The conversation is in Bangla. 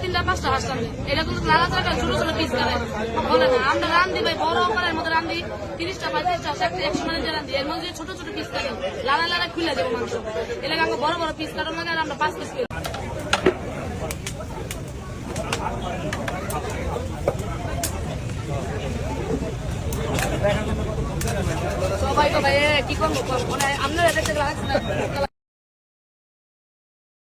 তিনটা পাঁচটা হাঁস রান্ধি এটা কিন্তু লালা চাটা ছোট ছোট পিস করে বলে না আমরা রান্ধি ভাই বড় অকারের মধ্যে রান্ধি 30টা 35টা 100 মানে রান্ধি এর মধ্যে ছোট ছোট পিস করে লালা লালা খুলে দেবো মাংস এলাকা আমাকে বড় বড় পিস কাটার লাগে আর আমরা 5 পিস করি সবাই তো ভাই কি করবো আপনারা এটা